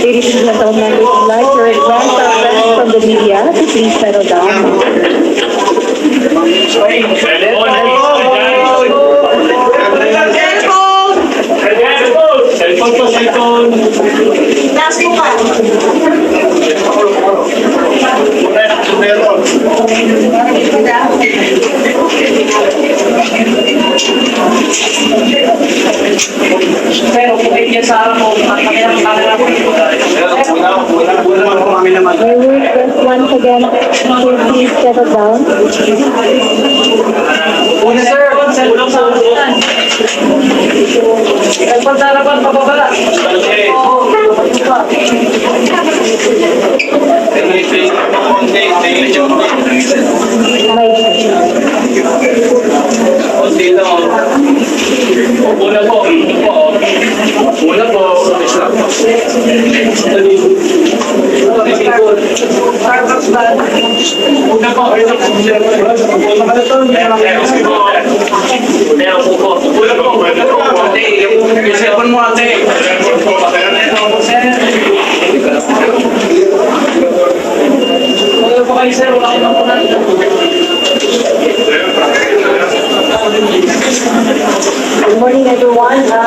Ladies and gentlemen, we would like to request our friends from the media to please settle down. Pero kung ay sa araw mo, kami I will request once again to please settle down. una sir, ulang sa ulan. Ikalpan sa harapan, pababala. Okay. Una po. Una po. Good morning, everyone. Good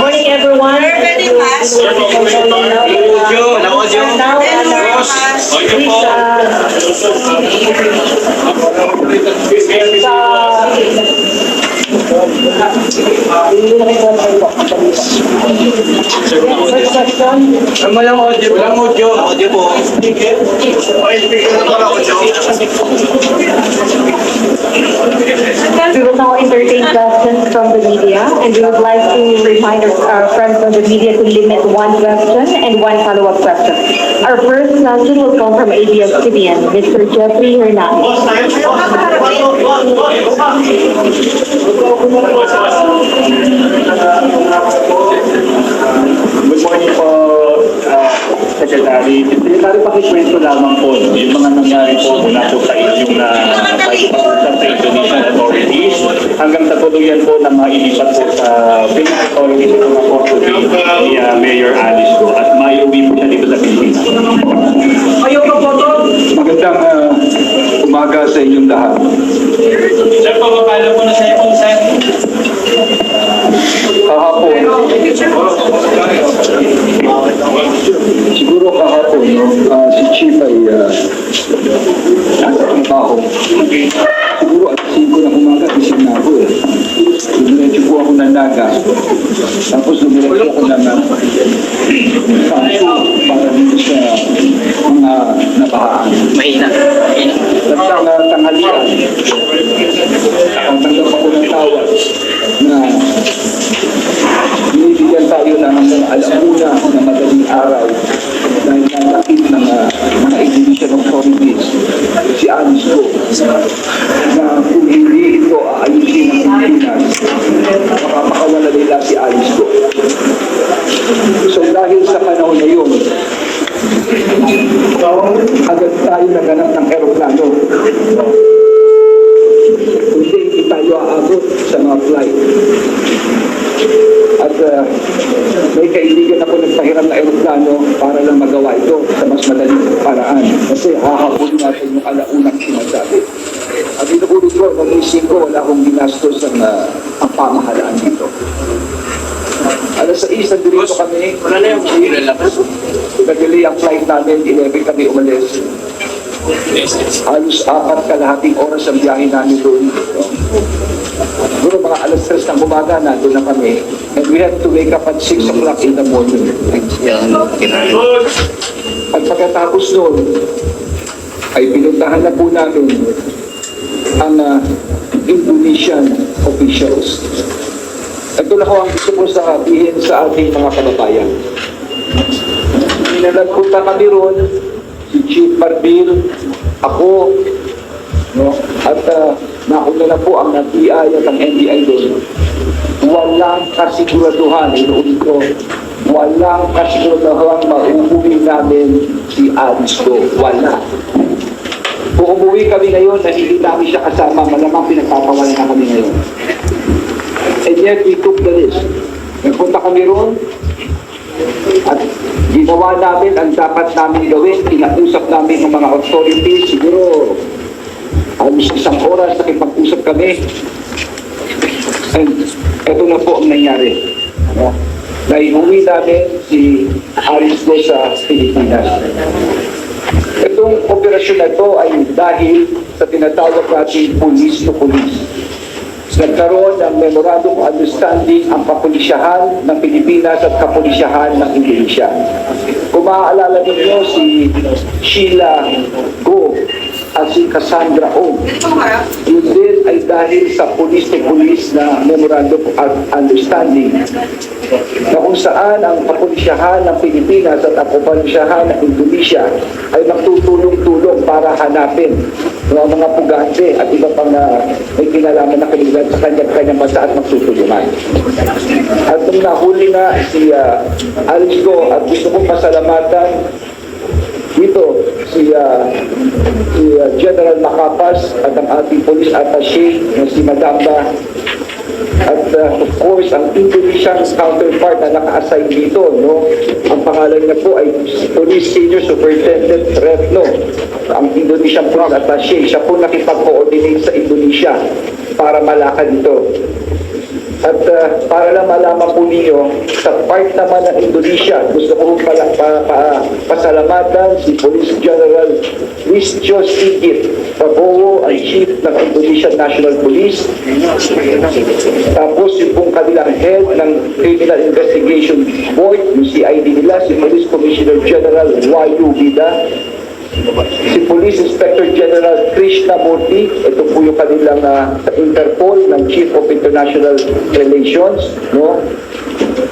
morning, everyone. Walang audio. Audio po. We will now entertain questions from the media, and we would like to remind our friends from the media to limit one question and one follow-up question. Our first question will come from ABS-CBN, Mr. Jeffrey Hernandez. Good morning po, Secretary. Secretary, pakikwento lamang po yung mga nangyari po mula po sa inyong sa Indonesian authorities hanggang sa po tuluyan po na mailipat po sa Philippine authorities po ng Portugal ni Mayor Alice po at maiuwi po siya dito sa Pilipinas. Ayaw ka po to. Magandang umaga sa inyong lahat. Sir, pababala po na sa iyo kung saan. Kahapon, siguro kahapon, no, si Chief ay nasa trabaho. Siguro at 5 ng umaga, gising na ako eh. Dumiretso po ako ng Naga. Tapos dumiretso ako ng Sampo para dito sa mga nabahaan. Mahina. At ang tanghalian, ang tanggap ako ng tawag na binibigyan tayo ng alauna na madaling araw dahil nalakit ng mga Indonesian authorities si Alice ko na kung hindi ito aayusin ng Pilipinas, makapakawala nila si Alice ko. So dahil sa panahon na yun, agad tayo naganap ng aeroplano. Hindi tayo aabot sa mga flight. At may kaibigan ako nagpahiram na aeroplano para lang magawa ito sa mas madaling paraan. Kasi hahabulin natin yung alaunang sinasabi. At inuulit ko, nagising ko, wala akong ginastos ang pamahalaan dito. Alas 6, nandito kami. Wala na yung ilalabas. Nag-delay ang flight namin, 11 kami umalis. Halos 4 kalahating oras ang biyahe namin doon. Siguro mga alas 3 ng umaga, nandun na kami. And we had to wake up at 6 o'clock in the morning. At pagkatapos noon, ay pinuntahan na po namin ang Indonesian officials. Ito na ho ang gusto ko sabihin sa ating mga kababayan. Nagpunta kami ron, si Chief Marbil, ako, no? At nauna na po ang NBI at ang NBI doon. Walang kasiguraduhan, inuulit ko, walang kasiguraduhan mauuwi namin si Alice ko. Wala. Kung umuwi kami ngayon na hindi namin siya kasama, malamang pinagpapawalan na kami ngayon. And yet we took the risk. Nagpunta kami ron at ginawa namin ang dapat namin gawin. Kinausap namin ng mga authorities. Siguro halos 1 oras nakipag-usap kami. And ito na po ang nangyari. Naiuwi namin si Alice ko sa Pilipinas. Itong operasyon na ito ay dahil sa tinatawag natin police to police. Nagkaroon ng Memorandum of Understanding ang kapulisyahan ng Pilipinas at kapulisyahan ng Indonesia. Kung maaalala ninyo si Sheila Go at si Cassandra O. Yun din ay dahil sa police to police na Memorandum of Understanding na kung saan ang kapulisyahan ng Pilipinas at ang kapulisyahan ng Indonesia ay magtutulong-tulong para hanapin mga pugante at iba pang may kinalaman na kailangan sa kanyang bansa at magtutulungan. At nung nahuli na si Alice ko at gusto kong pasalamatan dito si General Macapas at ang ating police attaché na si Madamba at of course ang Indonesian counterpart na naka-assign dito, no? Ang pangalan niya po ay Police Senior Superintendent Retno, ang Indonesian Police Attaché. Siya po nakipag-coordinate sa Indonesia para malakad ito. At para lang malaman po ninyo, sa part naman ng Indonesia, gusto ko pasalamatan si Police General Listio Sigit Prabowo, ang Chief ng Indonesian National Police. Tapos yung pong kanilang head ng Criminal Investigation Board, yung CID nila, si Police Commissioner General Wayu Vida. Si Police Inspector General Krishna Murthy, ito po yung kanilang sa Interpol ng Chief of International Relations, no?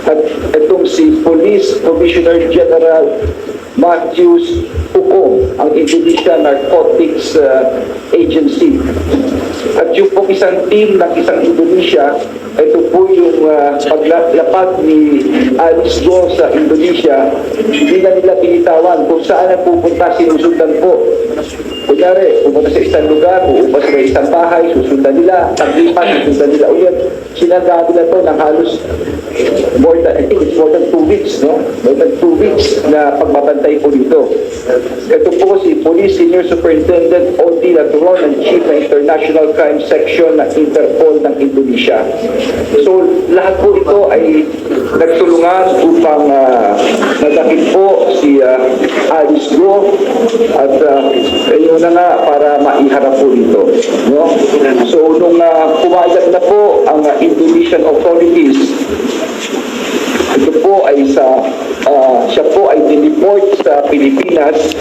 At itong si Police Commissioner General Matthews Hukom, ang Indonesia Narcotics Agency. At yung pong isang team ng isang Indonesia, ito po yung paglapag ni Alice Go sa Indonesia, hindi na nila pinitawan kung saan ang pupunta, sinusundan po. Kunyari, pupunta sa isang lugar, uupa sa isang bahay, susundan nila, taglipas, susundan nila ulit. Sinagabi na to ng halos more than, I think it's more than 2 weeks, no? More than 2 weeks na pagbabantay po dito. Ito po si Police Senior Superintendent O.D. Laturon, ang Chief ng International Crime Section ng Interpol ng Indonesia. So, lahat po ito ay nagtulungan upang nadakip po si Alice Go at yun na nga para maiharap po dito. No? So, nung pumayag na po ang Indonesian authorities, ito po ay siya po ay dineport sa Pilipinas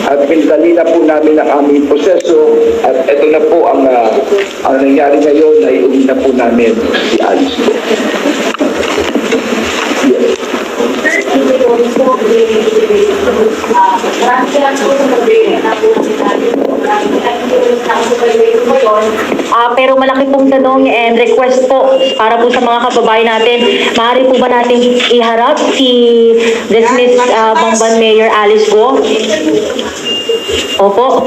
at pinadali na po namin ang aming proseso at ito na po ang nangyari ngayon ay uwi na po namin si Alice Go. Yes. Pero malaki pong tanong and request po para po sa mga kababayan natin, maaari po ba natin iharap si dismissed Bamban Mayor Alice Go? Opo.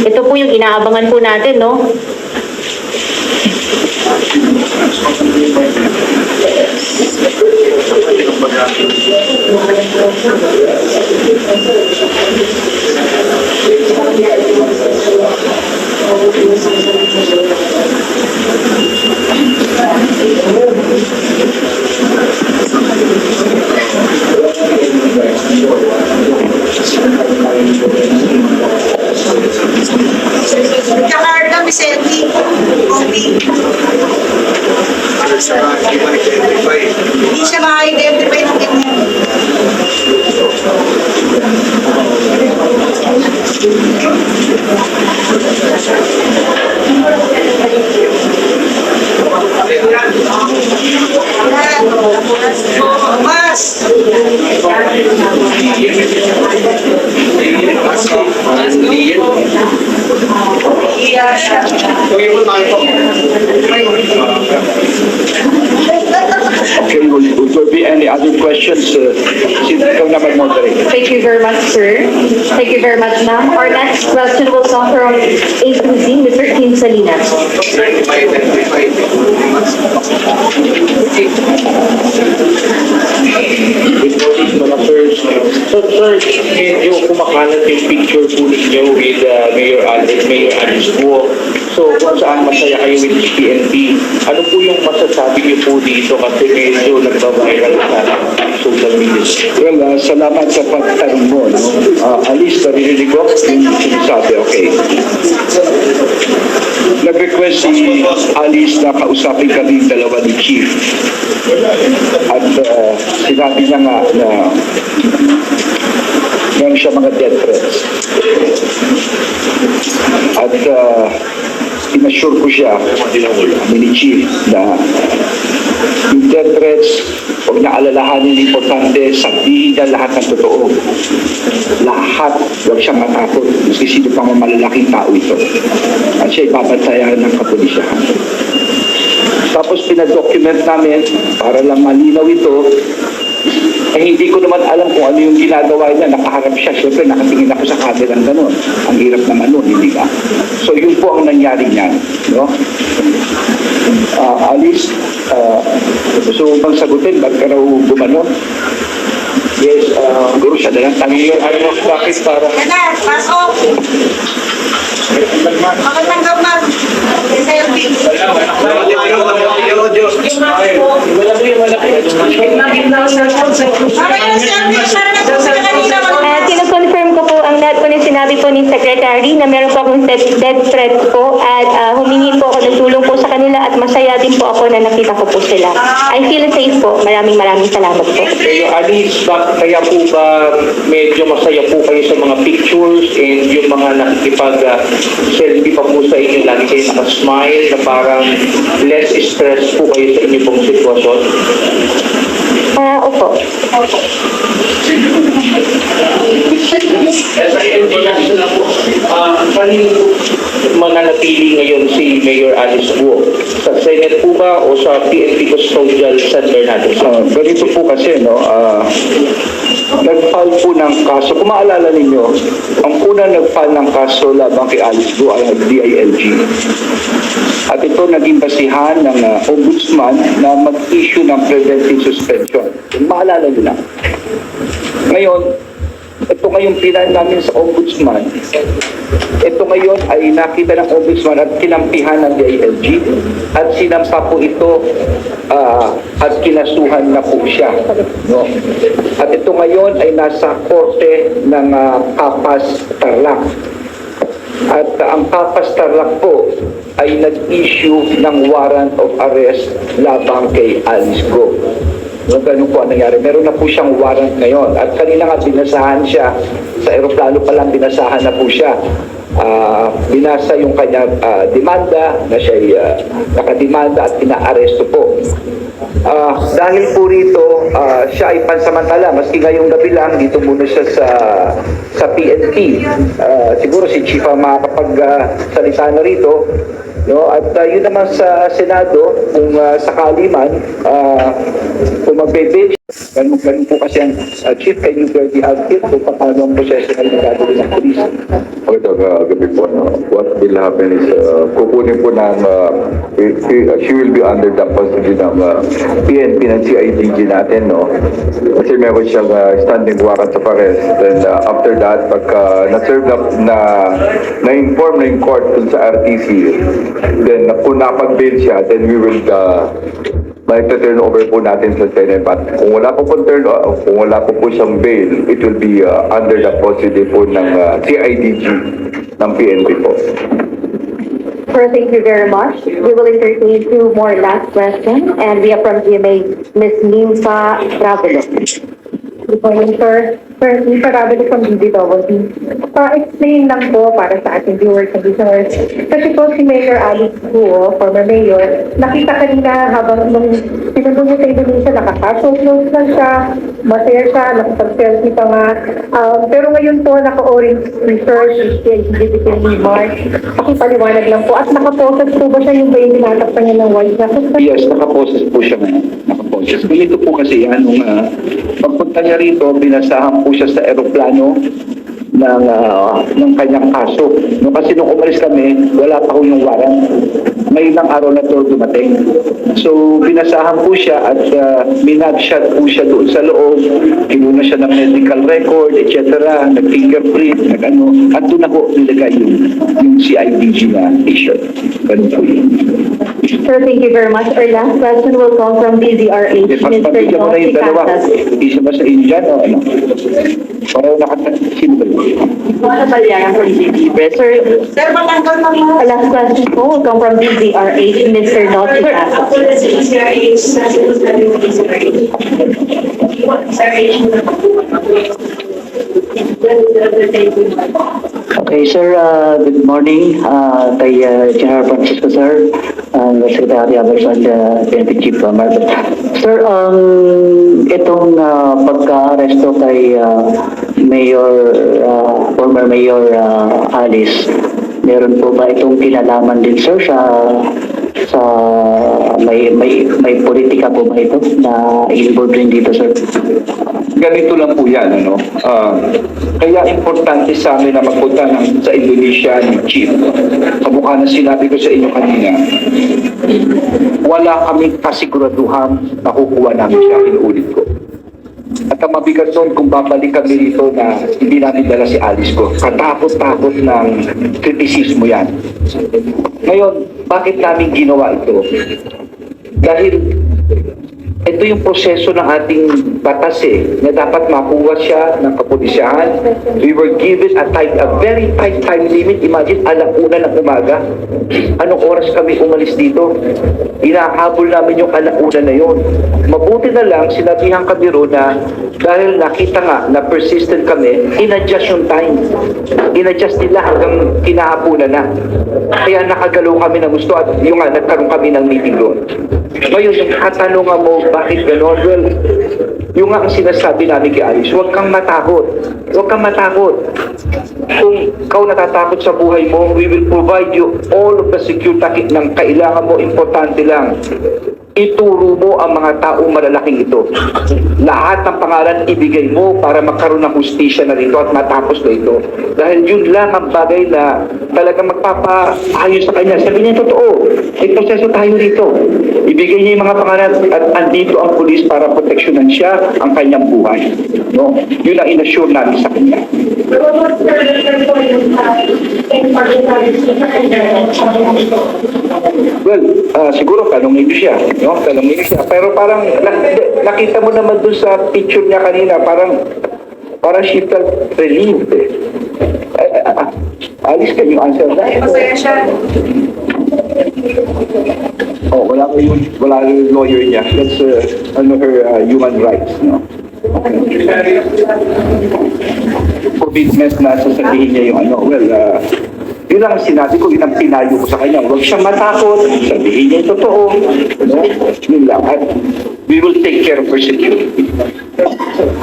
Ito po yung inaabangan po natin, no? Jakarta, Vicente, Kobe. Hindi siya ma-identify ng ganyan. Mas! Okay, will there be any other questions? Since ikaw na mag-moderate. Thank you very much, sir. Thank you very much, ma'am. Our next question will come from A2Z, Mr. Kim Salinas. Good morning, mga sirs. So, sir, medyo kumakalat yung picture po ninyo with Mayor Alice Go. So, kung saan masaya kayo with PNP, ano po yung masasabi niyo po dito kasi medyo nagbabiral sa social media? Well, salamat sa pagtanong mo. No? Alice, narinig ko yung sinasabi. Okay. Nag-request si Alice na kausapin kami dalawa ni Chief. At sinabi niya nga na meron siya mga death threats. At inassure ko siya, ni Chief, na yung death threats, huwag na alalahanin yung importante, sabihin niya lahat ng totoo. Lahat, huwag siyang matakot, kasi sino pang malalaking tao ito. At siya ipapantayan ng kapulisyahan. Tapos pinadocument namin, para lang malinaw ito, hindi ko naman alam kung ano yung ginagawa niya, nakaharap siya, siyempre nakatingin ako sa camera ng gano'n. Ang hirap naman nun, hindi ba? So yun po ang nangyari niyan. No? Alice, gusto mo bang sagutin? Ba't ka raw gumano? Yes, guru siya na lang. Tangiyo, ano, bakit para? Yan, pasok! Magandang gaman. Selfie. Kino-confirm ko po ang lahat po ng sinabi po ni Secretary na meron po akong death threat po at humingi po ako ng tulong po sa kanila at masaya din po ako na nakita ko po sila. I feel safe po. Maraming salamat po. Kayo, Alice, kaya po ba medyo masaya po kayo sa mga pictures and yung mga nakikipag-selfie pa po sa inyo, lagi kayo nakasmile na parang less stress po kayo sa inyo pong sitwasyon? Opo. SING National po, kanino mananatili ngayon si Mayor Alice Guo? Sa Senate po ba o sa PNP Custodial San Bernardo? Ganito po kasi, no, nag-file po ng kaso. Kung maalala ninyo, ang una nag-file ng kaso labang kay Alice Guo ay ang DILG. At ito naging basihan ng ombudsman na mag-issue ng preventive suspension. Kung maalala nyo na. Ngayon, ito ngayong pinaan namin sa ombudsman. Ito ngayon ay nakita ng ombudsman at kinampihan ng DILG at sinampa po ito at kinasuhan na po siya. No? At ito ngayon ay nasa korte ng Kapas Tarlac. At ang Kapas Tarlac po ay nag-issue ng warrant of arrest labang kay Alice Guo. No, ganun po ang nangyari. Meron na po siyang warrant ngayon. At kanina nga binasahan siya. Sa aeroplano pa lang binasahan na po siya. Binasa yung kanyang demanda na siya nakademanda at inaaresto po. Dahil po rito, siya ay pansamantala. Maski ngayong gabi lang, dito muna siya sa PNP. Siguro si Chief ang makakapagsalita na rito. No, at yun naman sa Senado, kung sakali man, kung magbe-bench, ganun po kasi ang Chief, can you very active kung paano ang proseso na gagawin ng police? Ito, gabi po, no? What will happen is, kukunin po ng, she will be under the custody ng PNP ng CIDG natin, no? Kasi meron siyang standing warrant of arrest. Then after that, pagka na-serve na-inform na yung court dun sa RTC, then kung napag-bail siya, then we will may turn over po natin sa Senate. But kung wala po siyang bail, it will be under the custody po ng CIDG ng PNP po. Sir, thank you very much. We will entertain two more last questions, and we are from GMA, Ms. Nympha Ravelo. Good morning, sir. Sir, Nympha Ravelo from DDWD. Pa-explain lang po para sa ating viewers and listeners. Kasi po si Mayor Alice Guo, former mayor, nakita kanina habang nung pinundong sa Indonesia, nakaka-close lang siya, masaya siya, nakapag-selfie pa nga. Pero ngayon po, naka-orange research, LGBT march. Pakipaliwanag lang po. At naka-process po ba siya yung ba yung tinatakpan niya ng white jacket? Yes, nakaposes po siya ngayon. Nakaposes. Ganito po kasi yan, nung pagpunta niya rito, binasahan po siya sa aeroplano ng kanyang kaso. No, kasi nung umalis kami, wala pa ho yung warrant. Ngayon lang araw na ito dumating. So, binasahan po siya at minagshot po siya doon sa loob. Kinuna siya ng medical record, etc. Nag-fingerprint, at doon ako nilagay yung CIDG na t-shirt. Ganun po yun. Sir, thank you very much. Our last question will come from DZRH, Mr. Pagpapagyan mo na yung Josie dalawa. Casas. Hindi siya ba sa Indian o ano? Parang sino ba yun? Juana Balyaran from DZRH. Sir, Sir, matanggal na mo. our last question po will come from DZRH, Mr. Josie Casas. Okay, sir, good morning. Kay General Francisco, sir, Secretary Aberson, PNP Chief Marcos. Sir, itong pagka-aresto kay former Mayor Alice, meron po ba itong kinalaman din, sir, sa may politika po ba ito na involved rin dito, sir? Ganito lang po yan, ano? Kaya importante sa amin na magpunta sa Indonesia ng Chief. Kamukha na sinabi ko sa inyo kanina, wala kaming kasiguraduhan na kukuha namin siya, inuulit ko. At ang mabigat doon kung babalik kami rito na hindi namin dala si Alice ko. Katakot-takot ng kritisismo yan. Ngayon, bakit namin ginawa ito? Dahil ito yung proseso ng ating batas na dapat makuha siya ng kapulisyahan. We were given a very tight time limit. Imagine, 1:00 ng umaga. Anong oras kami umalis dito? Inahabol namin yung 1:00 na yun. Mabuti na lang, sinabihan kami ro na dahil nakita nga na persistent kami, in-adjust yung time. In-adjust nila hanggang kinahapunan na. Kaya nakagalaw kami na gusto at yung nga, nagkaroon kami ng meeting doon. Ngayon, yung katanungan mo, Bakit gano'n? Well, yung nga ang sinasabi namin kay Alice, huwag kang matakot. Huwag kang matakot. Kung ikaw natatakot sa buhay mo, we will provide you all of the security ng kailangan mo. Importante lang, ituro mo ang mga taong malalaking ito. Lahat ng pangalan ibigay mo para magkaroon ng hustisya na rito at matapos na ito. Dahil yun lang ang bagay na talagang magpapaayos sa kanya. Sabi niya, totoo. May proseso tayo rito. Ibigay niya yung mga pangalan at andito ang pulis para proteksyonan siya ang kanyang buhay. No? Yun ang inassure namin sa kanya. Well, siguro tanongin niyo siya, no? Tanongin niyo siya. Pero parang nakita mo naman dun sa picture niya kanina, parang she felt relieved eh. Alice, can you answer that? Masaya siya. Oh, wala yung lawyer niya. That's her human rights, no? Commitment na sasabihin niya yung yun lang ang sinabi ko, yun ang pinayo ko sa kanya. Huwag siyang matakot, sabihin niya yung totoo. No? Yun lang. At we will take care of her security.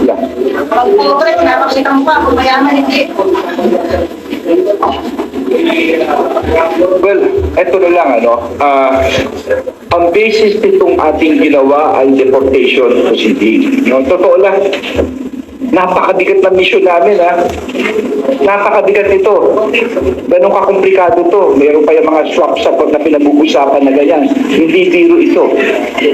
Yeah. Pag pobre, nakakita mo pa, kung mayaman, hindi. Well, eto na lang, ang basis nitong ating ginawa ay deportation proceeding. No, totoo lang, napakabigat ng mission namin, napakabigat nito. Ganun kakomplikado to. Meron pa yung mga swap support na pinag-uusapan na ganyan. Hindi biro ito.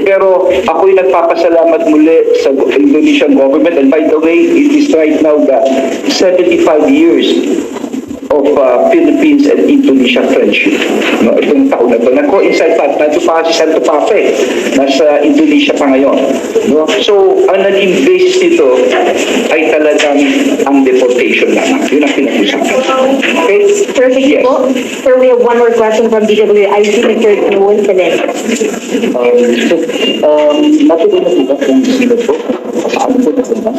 Pero ako'y nagpapasalamat muli sa Indonesian government. And by the way, it is right now the 75 years of Philippines and Indonesia friendship. No, itong taon na ito. Nag-coincide pa. Nandito pa si Santo Papa nasa Indonesia pa ngayon. No? So, ang naging basis nito ay talagang ang deportation lamang. Yun ang pinag-usapan. Okay? Sir, thank you po. Sir, we have one more question from DWIC, Mr. Noel Pelen. Natuloy na po ba kung sino po? Paano po na po ba?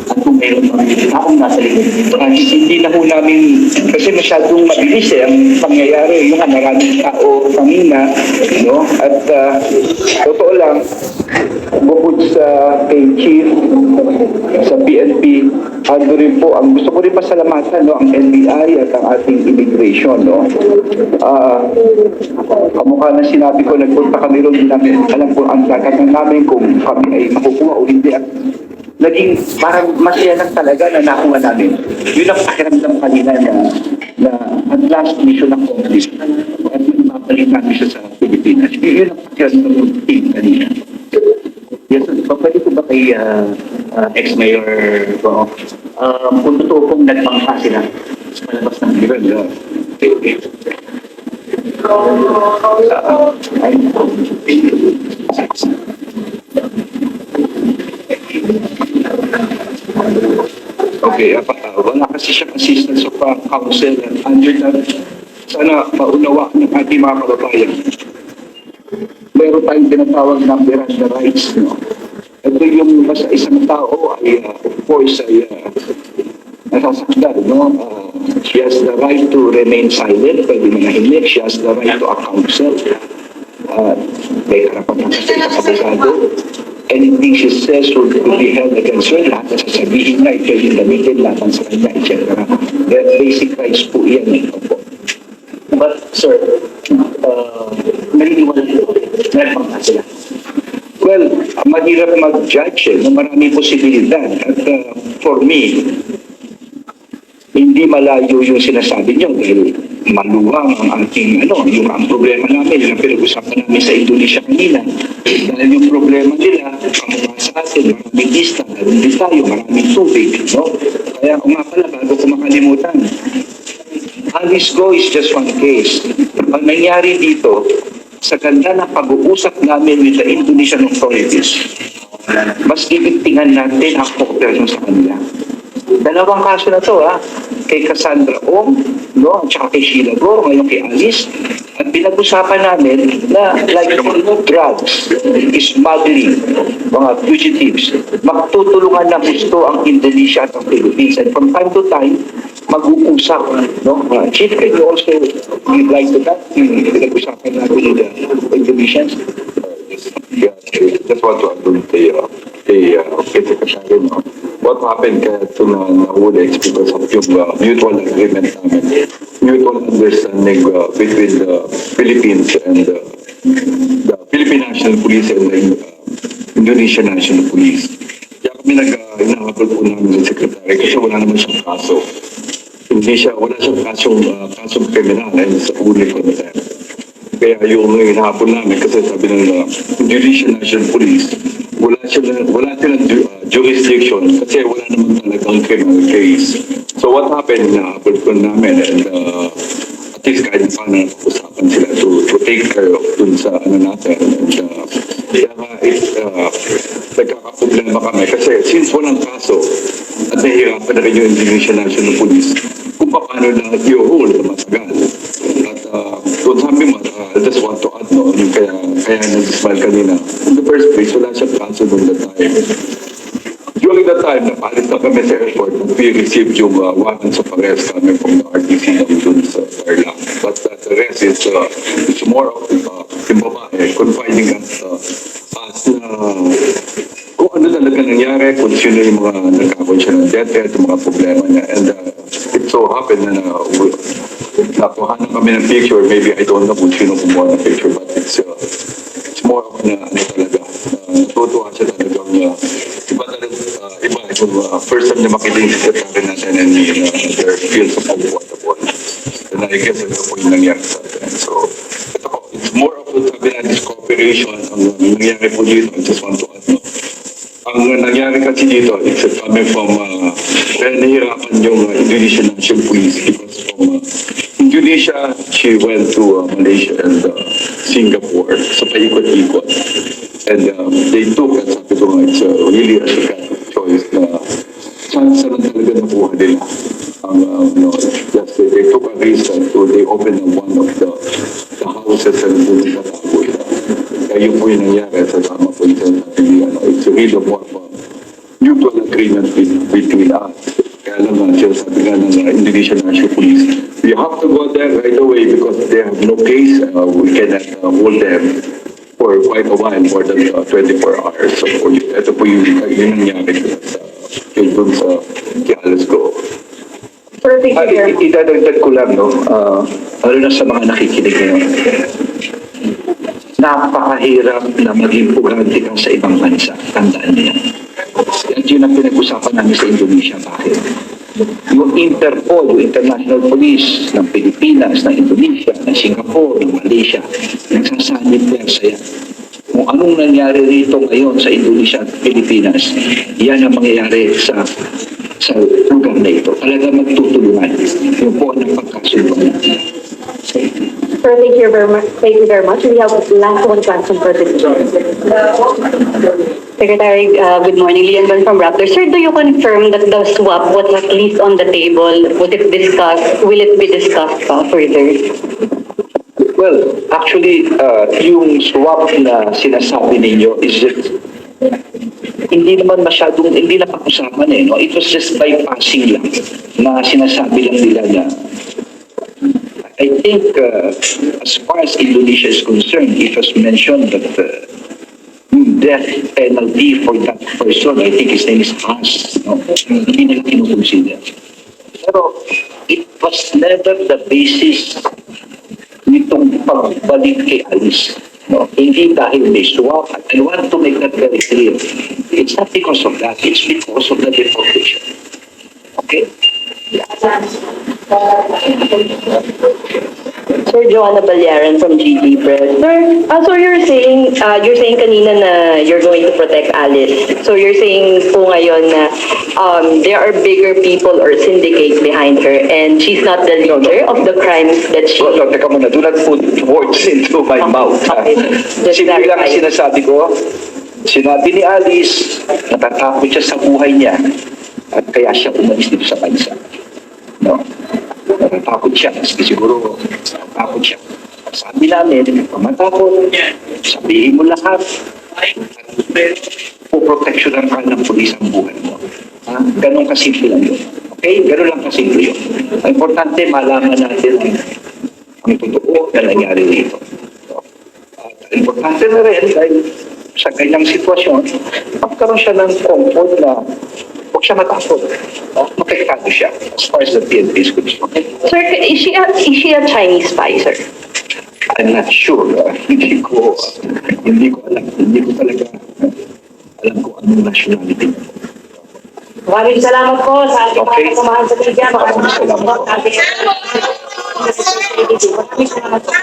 At kung meron pa akong nasa likod? Hindi na po namin, kasi masyadong mabilis ang pangyayari. Yung maraming tao kanina, no? At totoo lang, bukod sa kay Chief, sa PNP, ano rin po, ang gusto ko rin pasalamatan, no, ang NBI at ang ating immigration, no. Kamukha na sinabi ko, nagpunta kami ron, namin alam po ang kakatang namin kung kami ay makukuha o hindi. At naging parang masaya lang talaga na nakuha namin. Yun ang pakiramdam kanina na at last mission ng Congress at mabalik namin siya sa Pilipinas. Yun ang pakiramdam ng team kanina. Yes, pwede ko ba kay ex-mayor ko? Kung totoo pong nagpangka sila sa palabas ng Ganun. Okay, wala kasi siyang assistance of counsel and under that, sana maunawa ng ating mga kababayan. Meron tayong tinatawag na Miranda rights, no? Ito yung basta isang tao ay, of course, ay nasasaktan, no? She has the right to remain silent, pwede manahimik. She has the right to a counsel. May karapatan kasi sa abogado. Anything she says would be held against her. Lahat na sasabihin na, pwede gamitin laban sa kanya, etc. Basic rights po yan. Opo. But, sir, naniniwala ko, nagpangka sila. Well, mahirap mag-judge na maraming posibilidad. At for me, hindi malayo yung sinasabi niyo dahil maluwang ang ating, yung ang problema namin, yung pinag-usapan namin sa Indonesia kanina. Dahil yung problema nila, kamukha sa atin, maraming isla, hindi tayo, maraming tubig, no? Kaya kung nga pala, bago ko makalimutan, Alice Go is just one case. Ang nangyari dito, sa ganda ng pag-uusap namin with the Indonesian authorities, mas ibigtingan natin ang cooperation sa kanila. Dalawang kaso na to, kay Cassandra Ong, no, at saka kay Sheila Go, ngayon kay Alice. At pinag-usapan namin na like drugs, smuggling, mga fugitives, magtutulungan na gusto ang Indonesia at ang Philippines. And from time to time, mag-uusap, no? Chief, can you also give like to that? Pinag-usapan natin with the Indonesians. Yeah, I just want to agree kay Secretary, no? What happened kaya ito na nahuli is because of yung mutual agreement namin, mutual understanding between the Philippines and the Philippine National Police and the Indonesian National Police. Kaya kami hinahabol po namin sa Secretary kasi wala naman siyang kaso. Wala siyang kasong kriminal and sa uli ko na. Kaya yung hinahabol namin kasi sabi ng Indonesian National Police, wala silang jurisdiction kasi wala naman talagang criminal case. So what happened, hinahabol ko namin and at least kahit paano usapan sila to take care of dun sa natin. And kaya nagkakaproblema kami kasi since walang kaso at nahihirapan na rin yung Indonesian National Police kung paano na i-hold na matagal. At kung sabi mo, I just want to add no, kaya nag-smile kanina. In the first place, wala siyang kaso during that time. During that time, napalit na kami sa airport, we received yung warrants of arrest kami from the RTC dun sa Tarlac. But the rest is it's more of yung babae, confiding us na kung ano talaga nangyari, kung sino yung mga nagkakaroon siya ng death, yung mga problema niya. And it so happened na nakuha na kami ng picture. Maybe I don't know kung sino kumuha ng picture, but it's more of na talaga. Natutuwa siya talagang iba yung first time na makita yung secretary natin and their feels of unavoidable. And I guess ito po yung nangyari sa atin. So, ito po, it's more of sabi na this cooperation. Ang nangyari po dito, I just want to add, no? Ang nangyari kasi dito, it's coming from nahihirapan yung Indonesian National Police because from Indonesia, she went to Malaysia and Singapore. So, paikot-ikot. And they took, at sabi ko nga, it's really a choice na saan lang talaga nakuha nila. Just they took a risk and so they opened one of the houses and doon sa tago. Kaya yun po yung nangyari sa tama po yung it's really more of a mutual agreement between us. Kaya lang sabi nga ng Indonesian National Police, we have to go there right away because they have no case. We cannot hold them for quite a while, more than 24 hours. So ito po yung nangyari kay dun sa Alice Go. Idadagdag ko lang, no? Lalo na sa mga nakikinig ngayon. Napakahirap na maging pugante ka sa ibang bansa. Tandaan niya. At yun ang pinag-usapan namin sa Indonesia. Bakit? Yung Interpol, yung International Police ng Pilipinas, ng Indonesia, ng Singapore, ng Malaysia, nagsasanib pwersa yan. Kung anong nangyari rito ngayon sa Indonesia at Pilipinas, yan ang mangyayari sa lugar na ito. Talaga magtutulungan. Yung po ang pagkasunod. Sir, thank you very much. We have last one question for this. Secretary, good morning. Lian Ban from Raptor. Sir, do you confirm that the swap was at least on the table? Will it be discussed further? Well, actually, yung swap na sinasabi ninyo is just hindi naman masyadong, hindi na pag-usapan eh. No? It was just bypassing lang na sinasabi lang nila na I think as far as Indonesia is concerned, it was mentioned that death penalty for that person, I think his name is Hans, no? Hindi nila kinukonsider. Pero it was never the basis nitong pagbalik kay Alice. No, hindi dahil may swap. I want to make that very clear. It's not because of that. It's because of the deportation. Okay? Sir, Joanna Balyaran from GT Press. Sir, so you're saying kanina na you're going to protect Alice. So you're saying po ngayon na there are bigger people or syndicate behind her and she's not the leader of the crimes that she... No, teka muna. Do not put words into my mouth. Simple lang ang sinasabi ko. Sinabi ni Alice, natatakot siya sa buhay niya at kaya siya umalis dito sa bansa. No? Natatakot siya. Siguro, natatakot siya. Sabi namin, matakot, sabihin mo lahat. Puproteksyonan ka ng pulis ang buhay mo. Ganon kasimple lang yun. Okay? Ganon lang kasimple yun. Ang importante, malaman natin ang totoo na nangyari dito. Importante na rin dahil sa ganyang sitwasyon, magkaroon siya ng comfort na huwag siya matakot. Makikipago siya as far as the PNP is concerned. Sir, is she a Chinese spy, sir? I'm not sure. Hindi ko alam. Hindi ko talaga alam kung anong nationality. Maraming salamat po sa ating Okay. mga samahan sa media. Maraming salamat po. Maraming salamat po.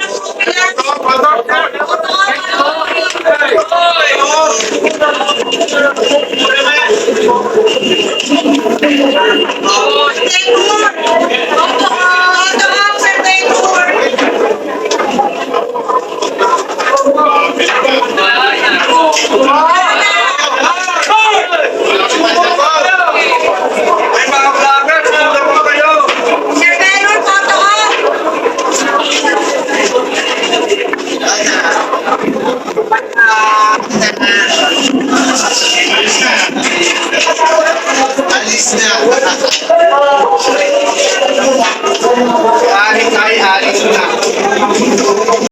Alis na.